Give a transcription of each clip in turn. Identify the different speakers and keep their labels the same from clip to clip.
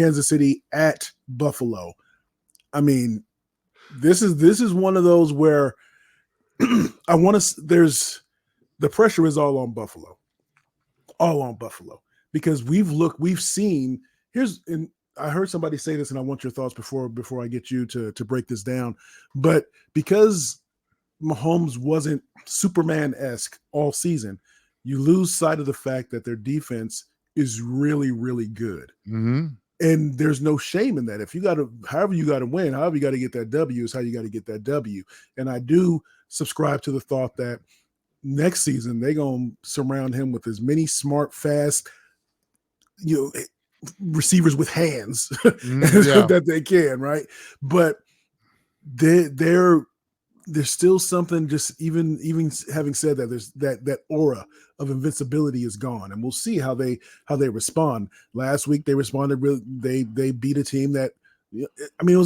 Speaker 1: Kansas City at Buffalo. I mean, this is one of those where I want to. There's the pressure is all on Buffalo, because we've seen. And I heard somebody say this, and I want your thoughts before I get you to break this down. But because Mahomes wasn't Superman-esque all season, you lose sight of the fact that their defense is really, really good.
Speaker 2: Mm-hmm.
Speaker 1: And there's no shame in that. If you got to, however you got to win, however you got to get that W is how you got to get that W. And I do subscribe to the thought that next season they're going to surround him with as many smart, fast, receivers with hands that they can, right? But there's still something, just even having said that, there's that aura of invincibility is gone, and we'll see how they respond. Last week they responded really. They beat a team that, I mean,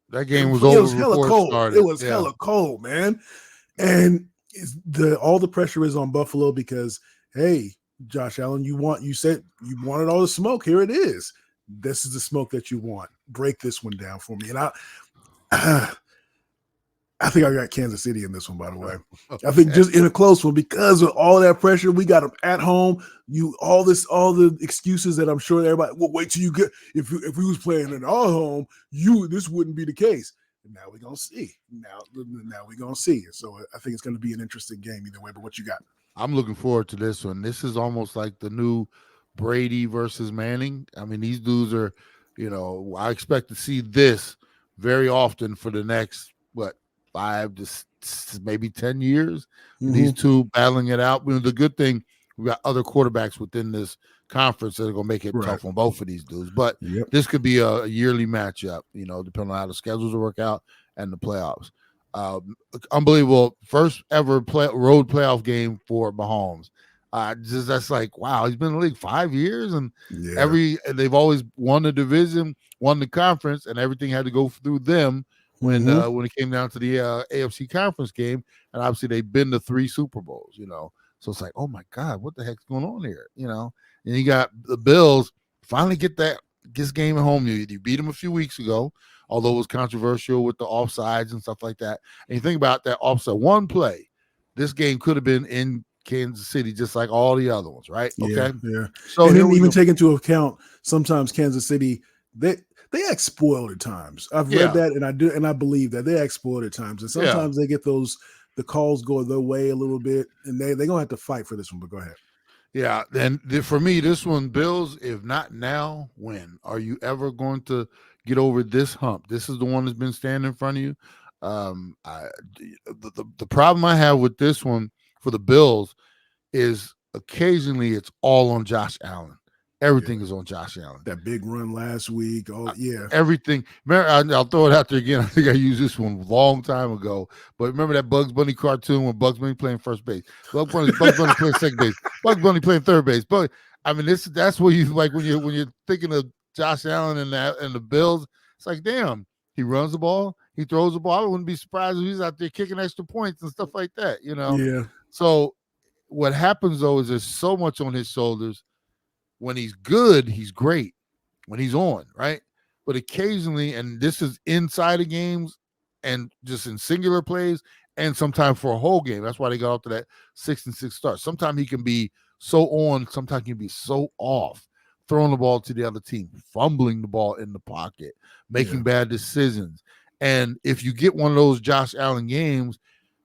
Speaker 2: that game was over.
Speaker 1: It was hella cold. It was hella cold, man. And all the pressure is on Buffalo because, hey, Josh Allen, you said you wanted all the smoke. Here it is. This is the smoke that you want. Break this one down for me. And I think I got Kansas City in this one, by the way. I think just in a close one, because of all that pressure, we got them at home. All the excuses that I'm sure everybody, well, wait till you get, if we was playing in our home, this wouldn't be the case. And now we're gonna see. Now we're gonna see. So I think it's gonna be an interesting game either way. But what you got?
Speaker 2: I'm looking forward to this one. This is almost like the new Brady versus Manning. I mean, these dudes are, I expect to see this very often for the next 5 to maybe 10 years. Mm-hmm. These two battling it out. The good thing, we got other quarterbacks within this conference that are going to make it tough on both of these dudes. But this could be a yearly matchup, depending on how the schedules will work out and the playoffs. Unbelievable. First ever road playoff game for Mahomes. That's like, wow, he's been in the league 5 years, and they've always won the division, won the conference, and everything had to go through them when it came down to the AFC conference game. And obviously they've been to 3 Super Bowls, So it's like, oh my God, what the heck's going on here? And you got the Bills finally get this game at home. You beat them a few weeks ago, although it was controversial with the offsides and stuff like that. And you think about that offside, one play, this game could have been in Kansas City just like all the other ones, right? Okay.
Speaker 1: Yeah. So and then even take into account sometimes Kansas City, they act spoiled at times. I've read that, and I believe that they act spoiled at times. And sometimes they get the calls go their way a little bit, and they're gonna have to fight for this one. But go ahead.
Speaker 2: Yeah, and for me, this one, Bills, if not now, when? Are you ever going to get over this hump? This is the one that's been standing in front of you. The problem I have with this one for the Bills is occasionally it's all on Josh Allen. Everything is on Josh Allen.
Speaker 1: That big run last week.
Speaker 2: Everything. Remember, I'll throw it out there again. I think I used this one a long time ago. But remember that Bugs Bunny cartoon when Bugs Bunny playing first base? Bugs Bunny playing second base. Bugs Bunny playing third base. But I mean, that's what you like when you're thinking of Josh Allen and the Bills. It's like, damn, he runs the ball, he throws the ball. I wouldn't be surprised if he's out there kicking extra points and stuff like that.
Speaker 1: Yeah.
Speaker 2: So what happens though is there's so much on his shoulders. When he's good, he's great. When he's on, right? But occasionally, and this is inside of games and just in singular plays, and sometimes for a whole game. That's why they got up to that 6-6 start. Sometimes he can be so on, sometimes he can be so off, throwing the ball to the other team, fumbling the ball in the pocket, making bad decisions. And if you get one of those Josh Allen games,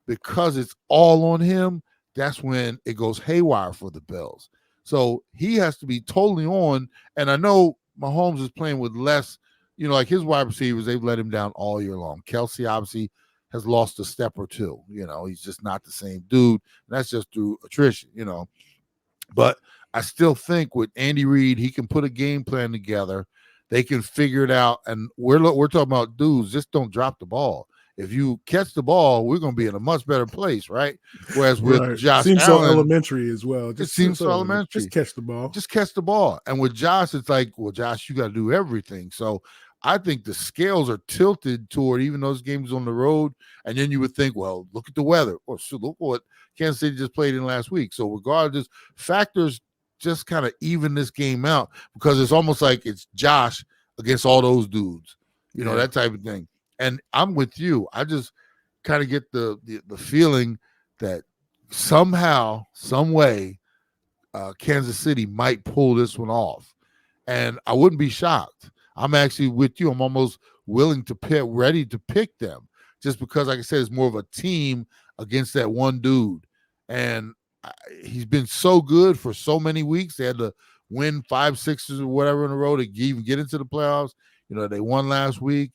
Speaker 2: because it's all on him, that's when it goes haywire for the Bills. So he has to be totally on. And I know Mahomes is playing with less, like his wide receivers, they've let him down all year long. Kelsey obviously has lost a step or two. He's just not the same dude. And that's just through attrition, But I still think with Andy Reid, he can put a game plan together. They can figure it out. And we're talking about dudes, just don't drop the ball. If you catch the ball, we're going to be in a much better place, right? Whereas with Josh
Speaker 1: seems
Speaker 2: Allen,
Speaker 1: so elementary as well.
Speaker 2: It seems so elementary.
Speaker 1: Just catch the ball.
Speaker 2: Just catch the ball. And with Josh, it's like, well, Josh, you got to do everything. So I think the scales are tilted toward even those games on the road. And then you would think, well, look at the weather. Or look what Kansas City just played in last week. So regardless, factors just kind of even this game out, because it's almost like it's Josh against all those dudes, that type of thing. And I'm with you. I just kind of get the feeling that somehow, some way, Kansas City might pull this one off. And I wouldn't be shocked. I'm actually with you. I'm almost willing to ready to pick them, just because, like I said, it's more of a team against that one dude. And he's been so good for so many weeks. They had to win 5, 6 or whatever in a row to even get into the playoffs. They won last week.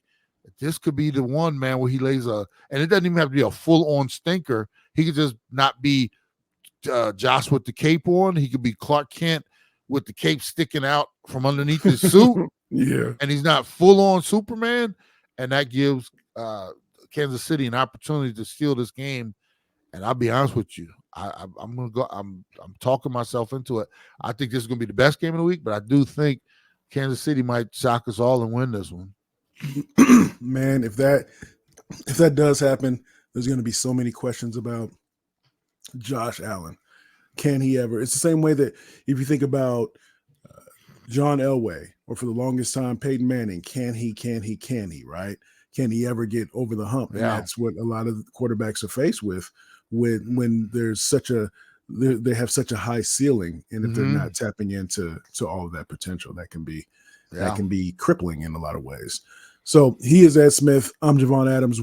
Speaker 2: This could be the one, man, where he lays and it doesn't even have to be a full-on stinker. He could just not be Josh with the cape on. He could be Clark Kent with the cape sticking out from underneath his suit.
Speaker 1: Yeah.
Speaker 2: And he's not full-on Superman. And that gives Kansas City an opportunity to steal this game. And I'll be honest with you, I'm gonna go. I'm talking myself into it. I think this is gonna be the best game of the week, but I do think Kansas City might shock us all and win this one.
Speaker 1: Man, if that does happen, there's going to be so many questions about Josh Allen. Can he ever? It's the same way that if you think about John Elway, or for the longest time Peyton Manning, can he, right? Can he ever get over the hump? And that's what a lot of quarterbacks are faced with when there's they have such a high ceiling, and if they're not tapping into all of that potential, that can be crippling in a lot of ways. So he is Ed Smith. I'm Javon Adams.